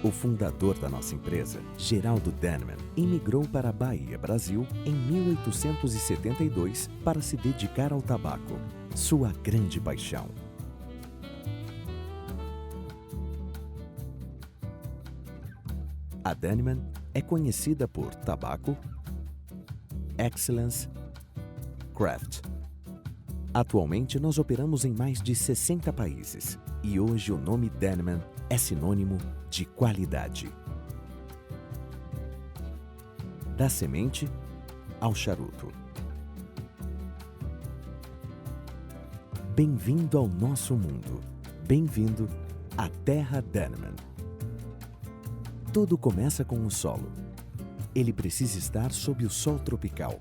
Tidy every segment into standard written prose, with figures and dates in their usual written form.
O fundador da nossa empresa, Geraldo Denman, imigrou para a Bahia, Brasil, em 1872 para se dedicar ao tabaco, sua grande paixão. A Denman é conhecida por tabaco, excellence, craft. Atualmente, nós operamos em mais de 60 países e hoje o nome Denman é sinônimo de qualidade. Da semente ao charuto. Bem-vindo ao nosso mundo. Bem-vindo à Terra Denman. Tudo começa com o solo. Ele precisa estar sob o sol tropical.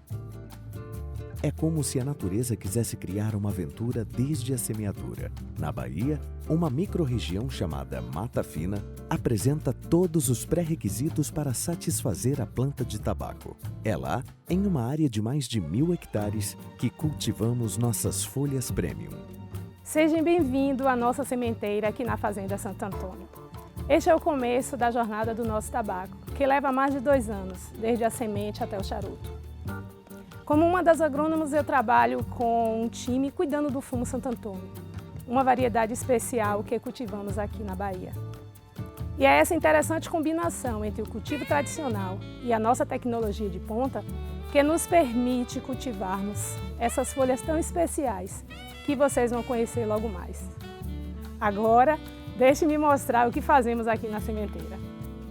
É como se a natureza quisesse criar uma aventura desde a semeadura. Na Bahia, uma microrregião chamada Mata Fina apresenta todos os pré-requisitos para satisfazer a planta de tabaco. É lá, em uma área de mais de 1.000 hectares, que cultivamos nossas folhas premium. Seja bem-vindo à nossa sementeira aqui na Fazenda Santo Antônio. Este é o começo da jornada do nosso tabaco, que leva mais de 2 anos, desde a semente até o charuto. Como uma das agrônomas, eu trabalho com um time cuidando do fumo Santo Antônio, uma variedade especial que cultivamos aqui na Bahia. E é essa interessante combinação entre o cultivo tradicional e a nossa tecnologia de ponta que nos permite cultivarmos essas folhas tão especiais que vocês vão conhecer logo mais. Agora, deixe-me mostrar o que fazemos aqui na sementeira.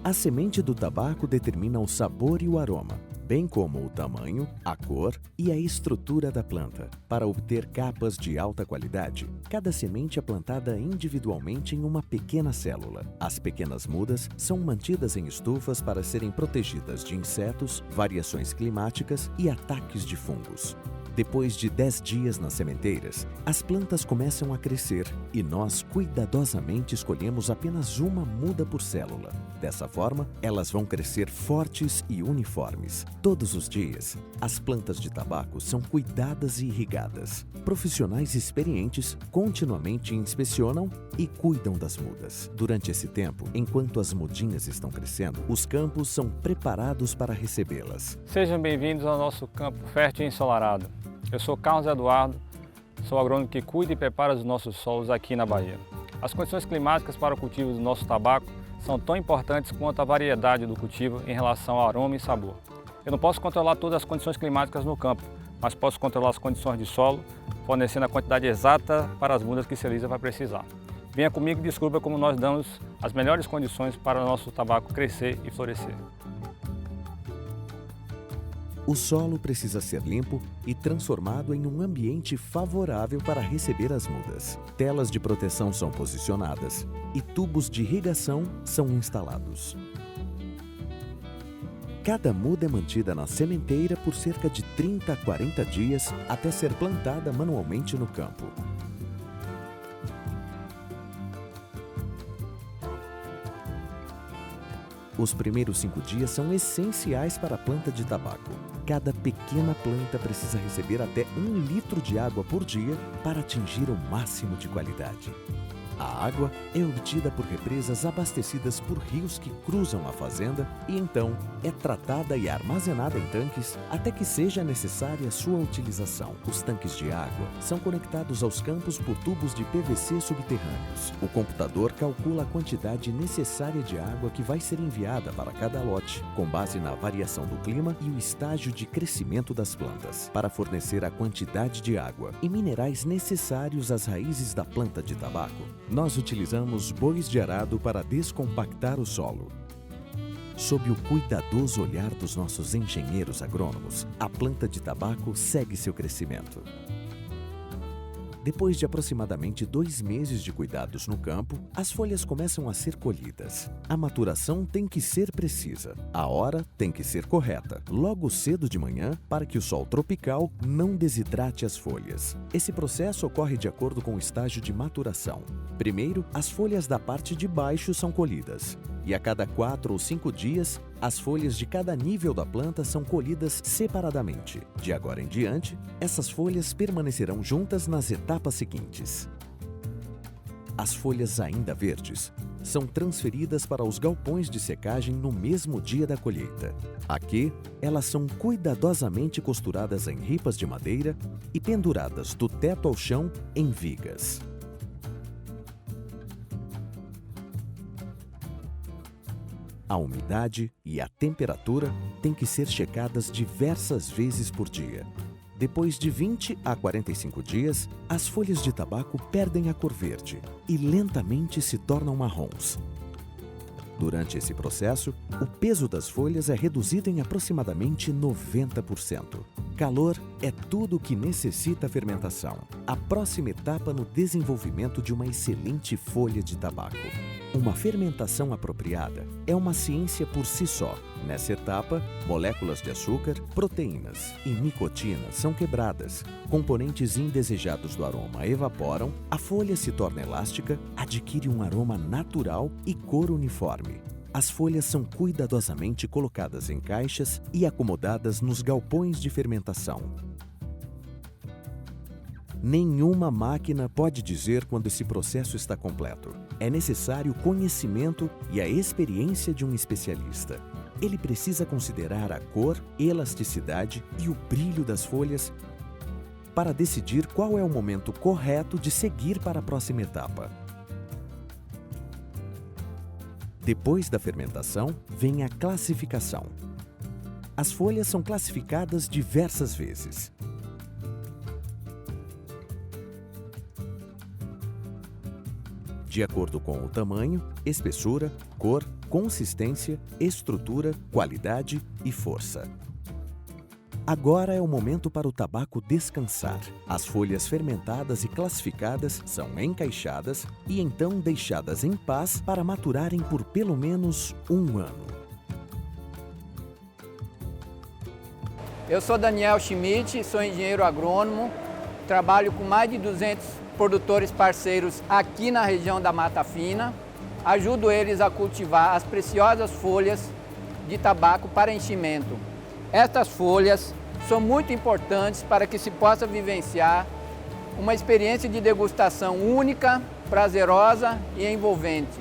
A semente do tabaco determina o sabor e o aroma, bem como o tamanho, a cor e a estrutura da planta. Para obter capas de alta qualidade, cada semente é plantada individualmente em uma pequena célula. As pequenas mudas são mantidas em estufas para serem protegidas de insetos, variações climáticas e ataques de fungos. Depois de 10 dias nas sementeiras, as plantas começam a crescer e nós cuidadosamente escolhemos apenas uma muda por célula. Dessa forma, elas vão crescer fortes e uniformes. Todos os dias, as plantas de tabaco são cuidadas e irrigadas. Profissionais experientes continuamente inspecionam e cuidam das mudas. Durante esse tempo, enquanto as mudinhas estão crescendo, os campos são preparados para recebê-las. Sejam bem-vindos ao nosso campo fértil e ensolarado. Eu sou Carlos Eduardo, sou agrônomo que cuida e prepara os nossos solos aqui na Bahia. As condições climáticas para o cultivo do nosso tabaco são tão importantes quanto a variedade do cultivo em relação ao aroma e sabor. Eu não posso controlar todas as condições climáticas no campo, mas posso controlar as condições de solo, fornecendo a quantidade exata para as mudas que Celisa vai precisar. Venha comigo e descubra como nós damos as melhores condições para o nosso tabaco crescer e florescer. O solo precisa ser limpo e transformado em um ambiente favorável para receber as mudas. Telas de proteção são posicionadas e tubos de irrigação são instalados. Cada muda é mantida na sementeira por cerca de 30 a 40 dias até ser plantada manualmente no campo. Os primeiros 5 dias são essenciais para a planta de tabaco. Cada pequena planta precisa receber até 1 litro de água por dia para atingir o máximo de qualidade. A água é obtida por represas abastecidas por rios que cruzam a fazenda e então é tratada e armazenada em tanques até que seja necessária a sua utilização. Os tanques de água são conectados aos campos por tubos de PVC subterrâneos. O computador calcula a quantidade necessária de água que vai ser enviada para cada lote, com base na variação do clima e o estágio de crescimento das plantas, para fornecer a quantidade de água e minerais necessários às raízes da planta de tabaco. Nós utilizamos bois de arado para descompactar o solo. Sob o cuidadoso olhar dos nossos engenheiros agrônomos, a planta de tabaco segue seu crescimento. Depois de aproximadamente 2 meses de cuidados no campo, as folhas começam a ser colhidas. A maturação tem que ser precisa. A hora tem que ser correta, logo cedo de manhã, para que o sol tropical não desidrate as folhas. Esse processo ocorre de acordo com o estágio de maturação. Primeiro, as folhas da parte de baixo são colhidas. E a cada 4 ou 5 dias, as folhas de cada nível da planta são colhidas separadamente. De agora em diante, essas folhas permanecerão juntas nas etapas seguintes. As folhas ainda verdes são transferidas para os galpões de secagem no mesmo dia da colheita. Aqui, elas são cuidadosamente costuradas em ripas de madeira e penduradas do teto ao chão em vigas. A umidade e a temperatura têm que ser checadas diversas vezes por dia. Depois de 20 a 45 dias, as folhas de tabaco perdem a cor verde e lentamente se tornam marrons. Durante esse processo, o peso das folhas é reduzido em aproximadamente 90%. Calor é tudo o que necessita a fermentação, a próxima etapa no desenvolvimento de uma excelente folha de tabaco. Uma fermentação apropriada é uma ciência por si só. Nessa etapa, moléculas de açúcar, proteínas e nicotina são quebradas, componentes indesejados do aroma evaporam, a folha se torna elástica, adquire um aroma natural e cor uniforme. As folhas são cuidadosamente colocadas em caixas e acomodadas nos galpões de fermentação. Nenhuma máquina pode dizer quando esse processo está completo. É necessário o conhecimento e a experiência de um especialista. Ele precisa considerar a cor, elasticidade e o brilho das folhas para decidir qual é o momento correto de seguir para a próxima etapa. Depois da fermentação, vem a classificação. As folhas são classificadas diversas vezes. De acordo com o tamanho, espessura, cor, consistência, estrutura, qualidade e força. Agora é o momento para o tabaco descansar. As folhas fermentadas e classificadas são encaixadas e então deixadas em paz para maturarem por pelo menos 1 ano. Eu sou Daniel Schmidt, sou engenheiro agrônomo, trabalho com mais de 200 produtores parceiros aqui na região da Mata Fina. Ajudo eles a cultivar as preciosas folhas de tabaco para enchimento. Estas folhas são muito importantes para que se possa vivenciar uma experiência de degustação única, prazerosa e envolvente.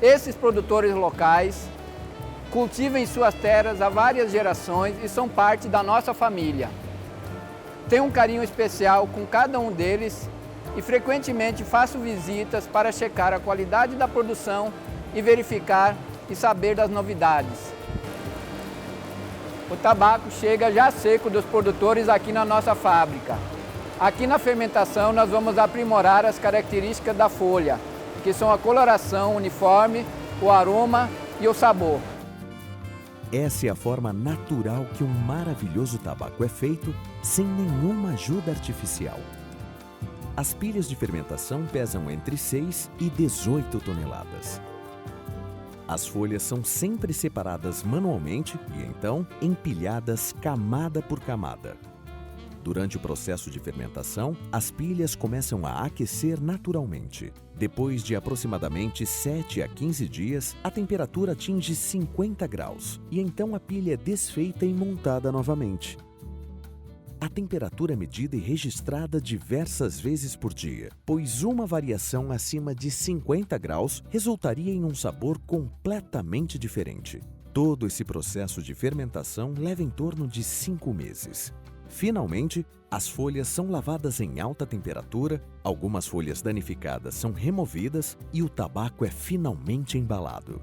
Esses produtores locais cultivam em suas terras há várias gerações e são parte da nossa família. Tenho um carinho especial com cada um deles e frequentemente faço visitas para checar a qualidade da produção e verificar e saber das novidades. O tabaco chega já seco dos produtores aqui na nossa fábrica. Aqui na fermentação nós vamos aprimorar as características da folha, que são a coloração uniforme, o aroma e o sabor. Essa é a forma natural que um maravilhoso tabaco é feito sem nenhuma ajuda artificial. As pilhas de fermentação pesam entre 6 e 18 toneladas. As folhas são sempre separadas manualmente e então empilhadas camada por camada. Durante o processo de fermentação, as pilhas começam a aquecer naturalmente. Depois de aproximadamente 7 a 15 dias, a temperatura atinge 50 graus e então a pilha é desfeita e montada novamente. A temperatura é medida e registrada diversas vezes por dia, pois uma variação acima de 50 graus resultaria em um sabor completamente diferente. Todo esse processo de fermentação leva em torno de 5 meses. Finalmente, as folhas são lavadas em alta temperatura, algumas folhas danificadas são removidas e o tabaco é finalmente embalado.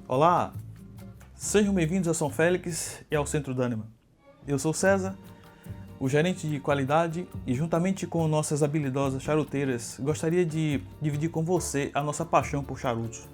Olá, sejam bem-vindos a São Félix e ao Centro Dânima. Eu sou César, o gerente de qualidade, e juntamente com nossas habilidosas charuteiras, gostaria de dividir com você a nossa paixão por charutos.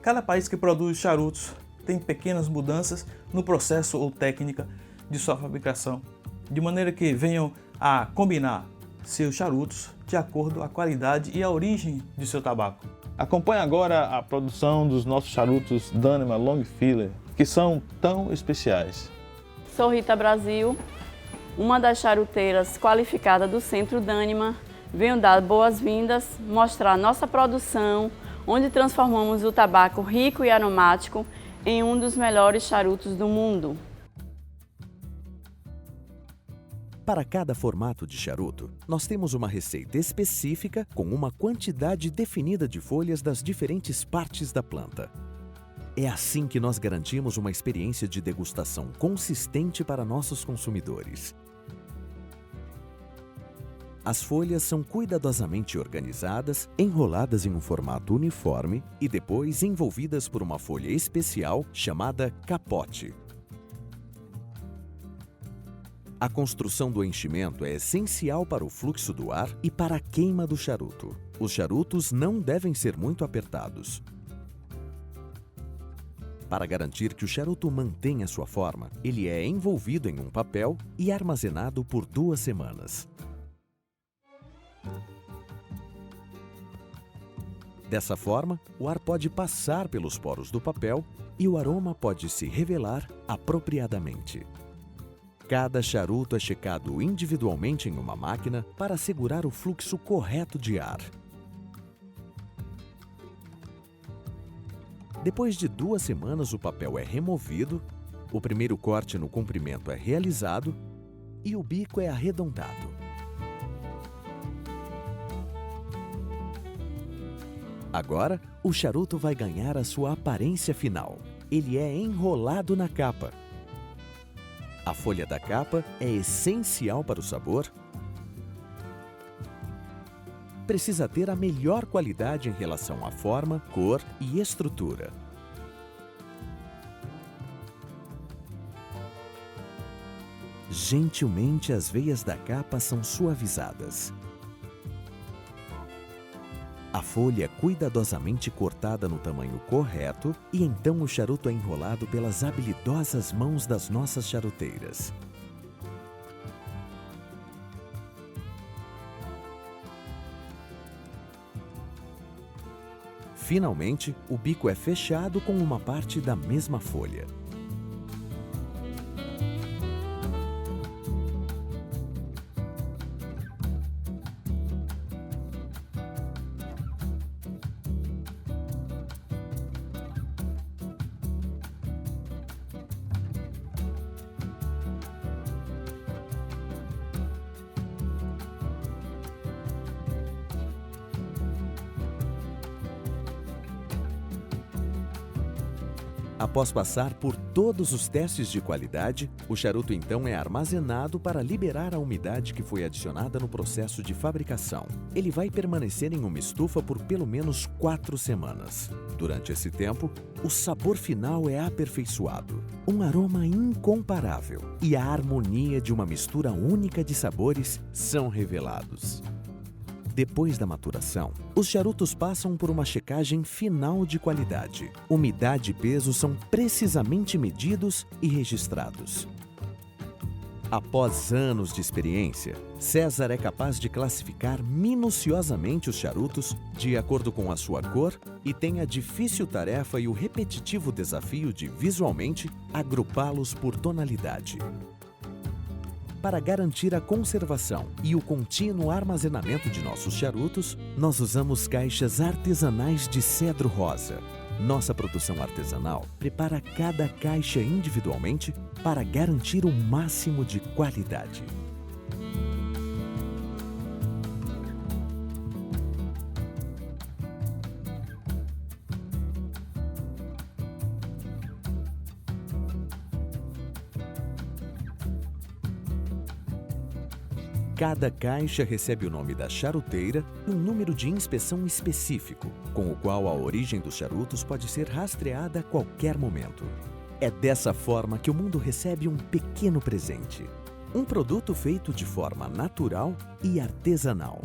Cada país que produz charutos tem pequenas mudanças no processo ou técnica de sua fabricação, de maneira que venham a combinar seus charutos de acordo com a qualidade e a origem de seu tabaco. Acompanhe agora a produção dos nossos charutos Dânima Long Filler, que são tão especiais. Sou Rita Brasil, uma das charuteiras qualificadas do Centro Dânima. Venho dar boas-vindas, mostrar nossa produção, onde transformamos o tabaco rico e aromático em um dos melhores charutos do mundo. Para cada formato de charuto, nós temos uma receita específica com uma quantidade definida de folhas das diferentes partes da planta. É assim que nós garantimos uma experiência de degustação consistente para nossos consumidores. As folhas são cuidadosamente organizadas, enroladas em um formato uniforme e depois envolvidas por uma folha especial chamada capote. A construção do enchimento é essencial para o fluxo do ar e para a queima do charuto. Os charutos não devem ser muito apertados. Para garantir que o charuto mantenha sua forma, ele é envolvido em um papel e armazenado por 2 semanas. Dessa forma, o ar pode passar pelos poros do papel e o aroma pode se revelar apropriadamente. Cada charuto é checado individualmente em uma máquina para assegurar o fluxo correto de ar. Depois de 2 semanas, o papel é removido, o primeiro corte no comprimento é realizado e o bico é arredondado. Agora, o charuto vai ganhar a sua aparência final. Ele é enrolado na capa. A folha da capa é essencial para o sabor. Precisa ter a melhor qualidade em relação à forma, cor e estrutura. Gentilmente, as veias da capa são suavizadas. A folha é cuidadosamente cortada no tamanho correto e então o charuto é enrolado pelas habilidosas mãos das nossas charuteiras. Finalmente, o bico é fechado com uma parte da mesma folha. Após passar por todos os testes de qualidade, o charuto então é armazenado para liberar a umidade que foi adicionada no processo de fabricação. Ele vai permanecer em uma estufa por pelo menos 4 semanas. Durante esse tempo, o sabor final é aperfeiçoado, um aroma incomparável e a harmonia de uma mistura única de sabores são revelados. Depois da maturação, os charutos passam por uma checagem final de qualidade. Umidade e peso são precisamente medidos e registrados. Após anos de experiência, César é capaz de classificar minuciosamente os charutos de acordo com a sua cor e tem a difícil tarefa e o repetitivo desafio de, visualmente, agrupá-los por tonalidade. Para garantir a conservação e o contínuo armazenamento de nossos charutos, nós usamos caixas artesanais de cedro rosa. Nossa produção artesanal prepara cada caixa individualmente para garantir o máximo de qualidade. Cada caixa recebe o nome da charuteira e um número de inspeção específico, com o qual a origem dos charutos pode ser rastreada a qualquer momento. É dessa forma que o mundo recebe um pequeno presente. Um produto feito de forma natural e artesanal.